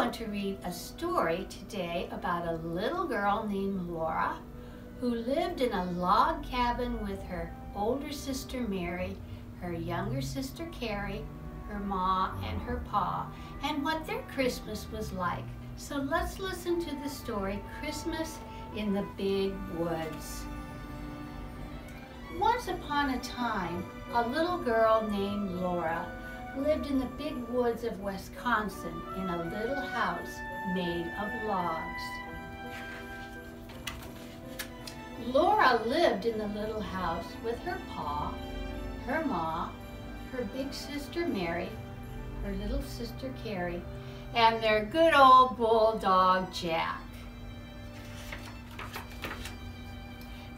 want to read a story today about a little girl named Laura who lived in a log cabin with her older sister Mary, her younger sister Carrie, her ma, and her pa, and what their Christmas was like. So let's listen to the story, Christmas in the Big Woods. Once upon a time, a little girl named Laura lived in the big woods of Wisconsin in a little house made of logs. Laura lived in the little house with her pa, her ma, her big sister Mary, her little sister Carrie, and their good old bulldog Jack.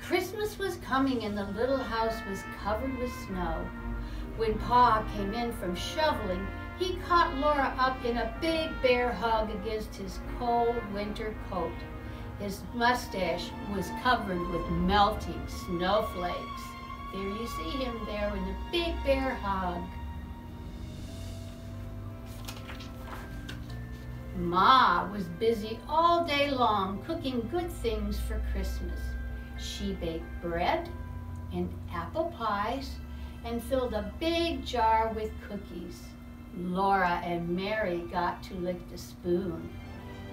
Christmas was coming and the little house was covered with snow. When Pa came in from shoveling, he caught Laura up in a big bear hug against his cold winter coat. His mustache was covered with melting snowflakes. There you see him there in a big bear hug. Ma was busy all day long cooking good things for Christmas. She baked bread and apple pies and filled a big jar with cookies. Laura and Mary got to lick the spoon.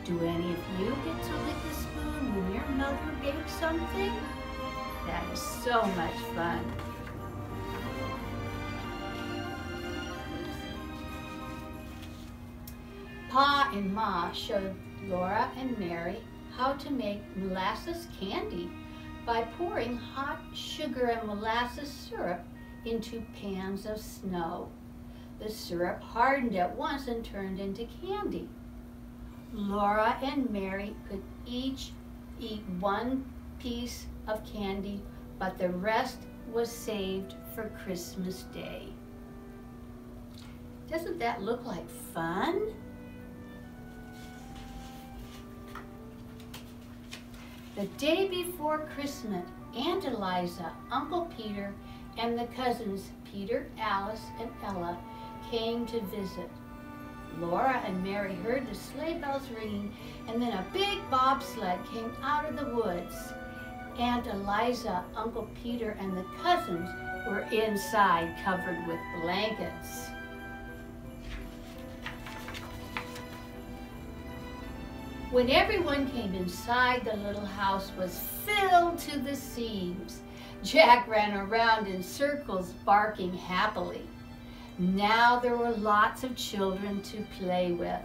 Do any of you get to lick the spoon when your mother bakes something? That is so much fun. Pa and Ma showed Laura and Mary how to make molasses candy by pouring hot sugar and molasses syrup into pans of snow. The syrup hardened at once and turned into candy. Laura and Mary could each eat one piece of candy, but the rest was saved for Christmas Day. Doesn't that look like fun? The day before Christmas, Aunt Eliza, Uncle Peter, and the cousins Peter, Alice, and Ella came to visit. Laura and Mary heard the sleigh bells ringing, and then a big bobsled came out of the woods. Aunt Eliza, Uncle Peter, and the cousins were inside covered with blankets. When everyone came inside, the little house was filled to the seams. Jack ran around in circles, barking happily. Now there were lots of children to play with.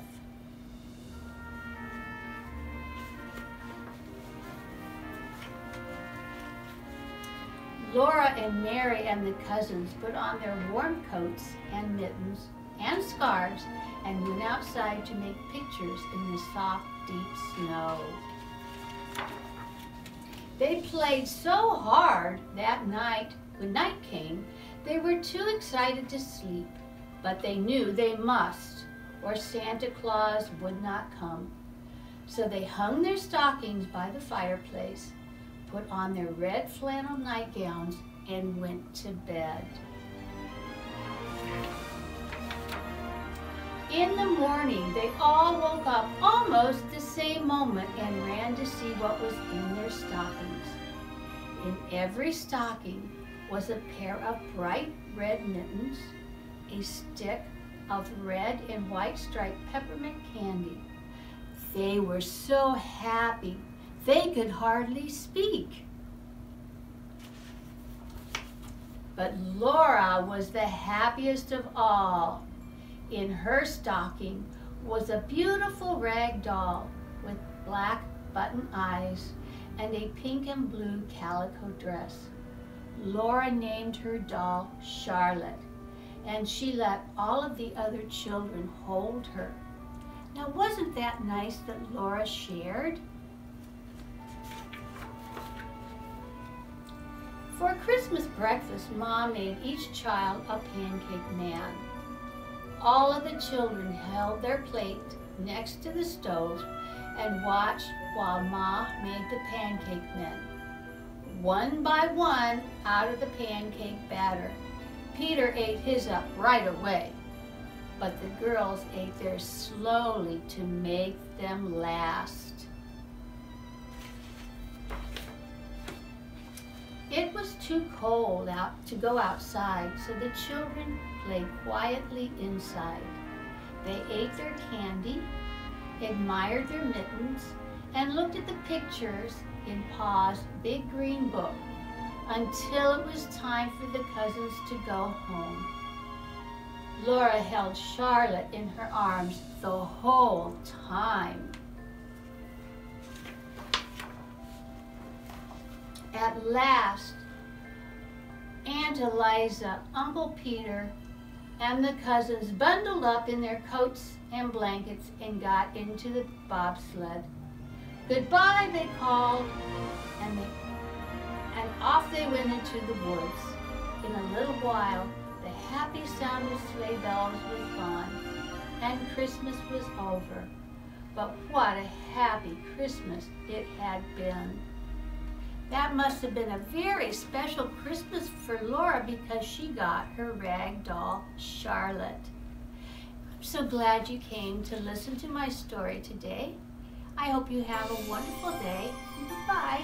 Laura and Mary and the cousins put on their warm coats and mittens and scarves and went outside to make pictures in the soft, deep snow. They played so hard that night, when night came, they were too excited to sleep, but they knew they must, or Santa Claus would not come. So they hung their stockings by the fireplace, put on their red flannel nightgowns, and went to bed. In the morning, they all woke up almost the same moment and ran to see what was in their stockings. In every stocking was a pair of bright red mittens, a stick of red and white striped peppermint candy. They were so happy, they could hardly speak. But Laura was the happiest of all. In her stocking was a beautiful rag doll with black button eyes and a pink and blue calico dress. Laura named her doll Charlotte, and she let all of the other children hold her. Now, wasn't that nice that Laura shared? For Christmas breakfast, Mom made each child a pancake man. All of the children held their plate next to the stove and watched while Ma made the pancake men. One by one out of the pancake batter. Peter ate his up right away. but the girls ate theirs slowly to make them last. It was too cold out to go outside, so the children played quietly inside. They ate their candy, admired their mittens, and looked at the pictures in Pa's big green book until it was time for the cousins to go home. Laura held Charlotte in her arms the whole time. At last, Aunt Eliza, Uncle Peter, and the cousins bundled up in their coats and blankets and got into the bobsled. Goodbye, they called, and off they went into the woods. In a little while, the happy sound of sleigh bells was gone, and Christmas was over. But what a happy Christmas it had been. That must have been a very special Christmas for Laura because she got her rag doll, Charlotte. I'm so glad you came to listen to my story today. I hope you have a wonderful day. Goodbye.